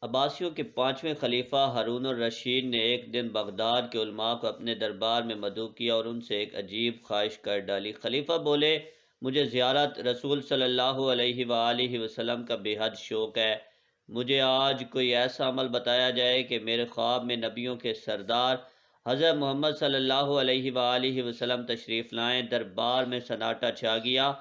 عباسیوں کے پانچویں خلیفہ ہارون الرشید نے ایک دن بغداد کے علماء کو اپنے دربار میں مدعو کیا اور ان سے ایک عجیب خواہش کر ڈالی۔ خلیفہ بولے، مجھے زیارت رسول صلی اللہ علیہ وآلہ وسلم کا بے حد شوق ہے۔ مجھے آج کوئی ایسا عمل بتایا جائے کہ میرے خواب میں نبیوں کے سردار حضرت محمد صلی اللہ علیہ وآلہ وسلم تشریف لائیں۔ دربار میں سناٹا چھا گیا۔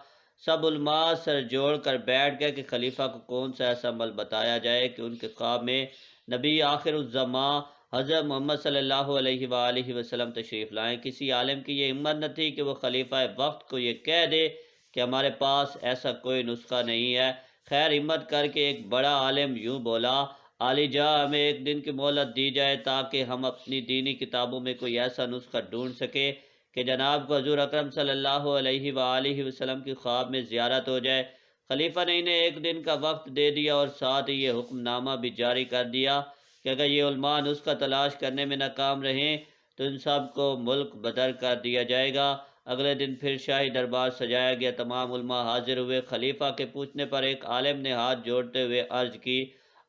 سب علماء سر جوڑ کر بیٹھ گئے کہ خلیفہ کو کون سا ایسا عمل بتایا جائے کہ ان کے خواب میں نبی آخر الزماں حضرت محمد صلی اللہ علیہ وآلہ وسلم تشریف لائیں۔ کسی عالم کی یہ ہمت نہ تھی کہ وہ خلیفہ وقت کو یہ کہہ دے کہ ہمارے پاس ایسا کوئی نسخہ نہیں ہے۔ خیر ہمت کر کے ایک بڑا عالم یوں بولا، عالی جاں ہمیں ایک دن کی مہلت دی جائے تاکہ ہم اپنی دینی کتابوں میں کوئی ایسا نسخہ ڈھونڈ سکے کہ جناب کو حضور اکرم صلی اللہ علیہ وآلہ وسلم کی خواب میں زیارت ہو جائے۔ خلیفہ نے انہیں ایک دن کا وقت دے دیا اور ساتھ ہی یہ حکم نامہ بھی جاری کر دیا کہ اگر یہ علماء نسخہ تلاش کرنے میں ناکام رہیں تو ان سب کو ملک بدر کر دیا جائے گا۔ اگلے دن پھر شاہی دربار سجایا گیا۔ تمام علماء حاضر ہوئے۔ خلیفہ کے پوچھنے پر ایک عالم نے ہاتھ جوڑتے ہوئے عرض کی،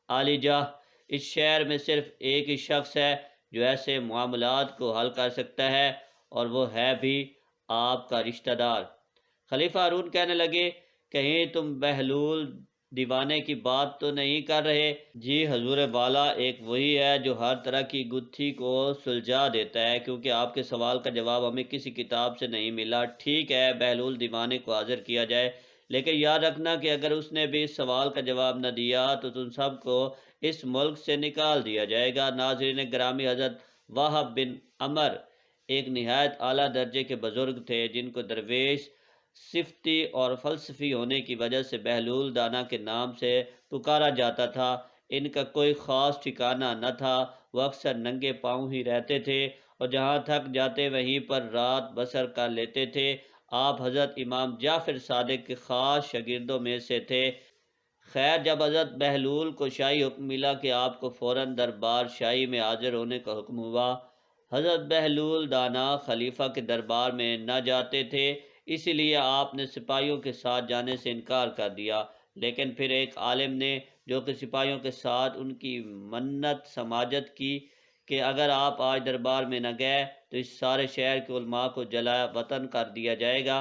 عالی جاں اس شہر میں صرف ایک ہی شخص ہے جو ایسے معاملات کو حل کر سکتا ہے اور وہ ہے بھی آپ کا رشتہ دار۔ خلیفہ ہارون کہنے لگے، کہیں تم بہلول دیوانے کی بات تو نہیں کر رہے؟ جی حضور والا، ایک وہی ہے جو ہر طرح کی گتھی کو سلجھا دیتا ہے، کیونکہ آپ کے سوال کا جواب ہمیں کسی کتاب سے نہیں ملا۔ ٹھیک ہے، بہلول دیوانے کو حاضر کیا جائے، لیکن یاد رکھنا کہ اگر اس نے بھی اس سوال کا جواب نہ دیا تو تم سب کو اس ملک سے نکال دیا جائے گا۔ ناظرین گرامی، حضرت وہب بن عمر ایک نہایت اعلیٰ درجے کے بزرگ تھے جن کو درویش صفتی اور فلسفی ہونے کی وجہ سے بہلول دانا کے نام سے پکارا جاتا تھا۔ ان کا کوئی خاص ٹھکانہ نہ تھا، وہ اکثر ننگے پاؤں ہی رہتے تھے اور جہاں تھک جاتے وہیں پر رات بسر کر لیتے تھے۔ آپ حضرت امام جعفر صادق کے خاص شاگردوں میں سے تھے۔ خیر جب حضرت بہلول کو شاہی حکم ملا کہ آپ کو فوراً دربار شاہی میں حاضر ہونے کا حکم ہوا، حضرت بہلول دانا خلیفہ کے دربار میں نہ جاتے تھے، اسی لیے آپ نے سپاہیوں کے ساتھ جانے سے انکار کر دیا۔ لیکن پھر ایک عالم نے جو کہ سپاہیوں کے ساتھ ان کی منت سماجت کی کہ اگر آپ آج دربار میں نہ گئے تو اس سارے شہر کے علماء کو جلا وطن کر دیا جائے گا۔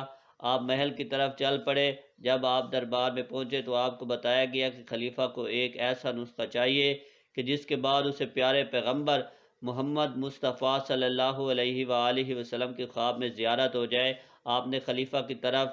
آپ محل کی طرف چل پڑے۔ جب آپ دربار میں پہنچے تو آپ کو بتایا گیا کہ خلیفہ کو ایک ایسا نسخہ چاہیے کہ جس کے بعد اسے پیارے پیغمبر محمد مصطفیٰ صلی اللہ علیہ وآلہ وسلم کے خواب میں زیارت ہو جائے۔ آپ نے خلیفہ کی طرف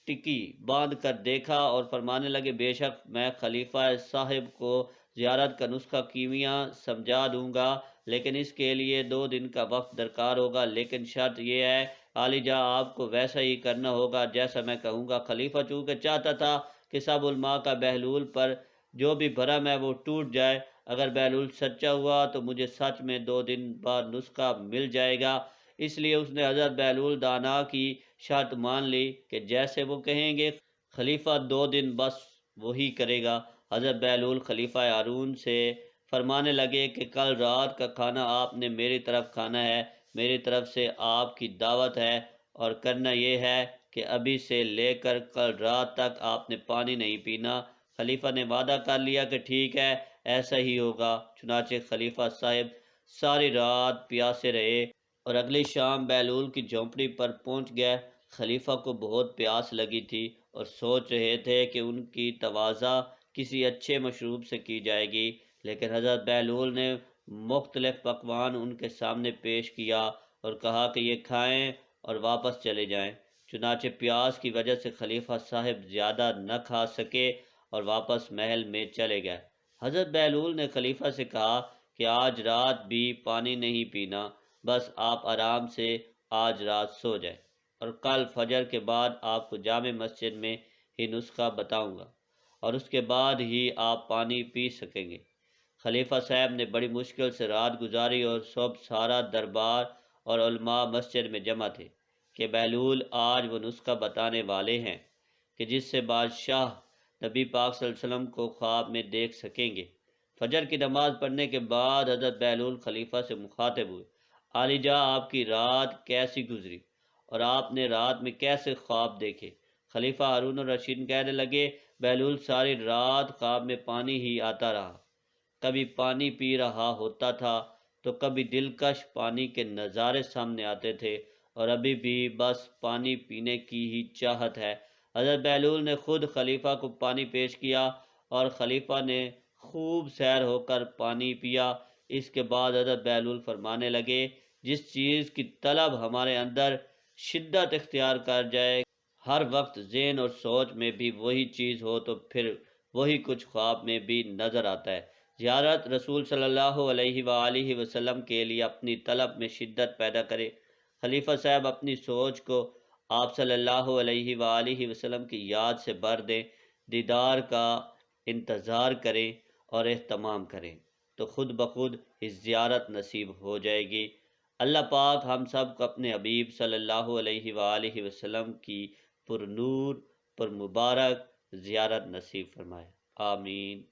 ٹکی باندھ کر دیکھا اور فرمانے لگے، بے شک میں خلیفہ صاحب کو زیارت کا نسخہ کیمیا سمجھا دوں گا، لیکن اس کے لیے 2 دن کا وقت درکار ہوگا، لیکن شرط یہ ہے عالی جاں آپ کو ویسا ہی کرنا ہوگا جیسا میں کہوں گا۔ خلیفہ چونکہ چاہتا تھا کہ سب علماء کا بہلول پر جو بھی بھرم ہے وہ ٹوٹ جائے، اگر بہلول سچا ہوا تو مجھے سچ میں 2 دن بعد نسخہ مل جائے گا، اس لیے اس نے حضرت بہلول دانا کی شرط مان لی کہ جیسے وہ کہیں گے خلیفہ 2 دن بس وہی کرے گا۔ حضرت بہلول خلیفہ ہارون سے فرمانے لگے کہ کل رات کا کھانا آپ نے میری طرف کھانا ہے، میری طرف سے آپ کی دعوت ہے، اور کرنا یہ ہے کہ ابھی سے لے کر کل رات تک آپ نے پانی نہیں پینا۔ خلیفہ نے وعدہ کر لیا کہ ٹھیک ہے، ایسا ہی ہوگا۔ چنانچہ خلیفہ صاحب ساری رات پیاسے رہے اور اگلی شام بہلول کی جھونپڑی پر پہنچ گئے۔ خلیفہ کو بہت پیاس لگی تھی اور سوچ رہے تھے کہ ان کی تواضع کسی اچھے مشروب سے کی جائے گی، لیکن حضرت بہلول نے مختلف پکوان ان کے سامنے پیش کیا اور کہا کہ یہ کھائیں اور واپس چلے جائیں۔ چنانچہ پیاس کی وجہ سے خلیفہ صاحب زیادہ نہ کھا سکے اور واپس محل میں چلے گئے۔ حضرت بہلول نے خلیفہ سے کہا کہ آج رات بھی پانی نہیں پینا، بس آپ آرام سے آج رات سو جائیں اور کل فجر کے بعد آپ کو جامع مسجد میں ہی نسخہ بتاؤں گا اور اس کے بعد ہی آپ پانی پی سکیں گے۔ خلیفہ صاحب نے بڑی مشکل سے رات گزاری اور صبح سارا دربار اور علماء مسجد میں جمع تھے کہ بہلول آج وہ نسخہ بتانے والے ہیں کہ جس سے بادشاہ نبی پاک صلی اللہ علیہ وسلم کو خواب میں دیکھ سکیں گے۔ فجر کی نماز پڑھنے کے بعد حضرت بہلول خلیفہ سے مخاطب ہوئے، عالی جاں آپ کی رات کیسی گزری اور آپ نے رات میں کیسے خواب دیکھے؟ خلیفہ ہارون الرشید کہنے لگے، بہلول ساری رات خواب میں پانی ہی آتا رہا، کبھی پانی پی رہا ہوتا تھا تو کبھی دلکش پانی کے نظارے سامنے آتے تھے، اور ابھی بھی بس پانی پینے کی ہی چاہت ہے۔ حضرت بہلول نے خود خلیفہ کو پانی پیش کیا اور خلیفہ نے خوب سیر ہو کر پانی پیا۔ اس کے بعد حضرت بہلول فرمانے لگے، جس چیز کی طلب ہمارے اندر شدت اختیار کر جائے، ہر وقت ذہن اور سوچ میں بھی وہی چیز ہو، تو پھر وہی کچھ خواب میں بھی نظر آتا ہے۔ زیارت رسول صلی اللہ علیہ وآلہ وسلم کے لیے اپنی طلب میں شدت پیدا کرے۔ خلیفہ صاحب اپنی سوچ کو آپ صلی اللہ علیہ وآلہ وسلم کی یاد سے بھر دیں، دیدار کا انتظار کریں اور اہتمام کریں، تو خود بخود اس زیارت نصیب ہو جائے گی۔ اللہ پاک ہم سب کو اپنے حبیب صلی اللہ علیہ وآلہ وسلم کی پر نور پر مبارک زیارت نصیب فرمائے، آمین۔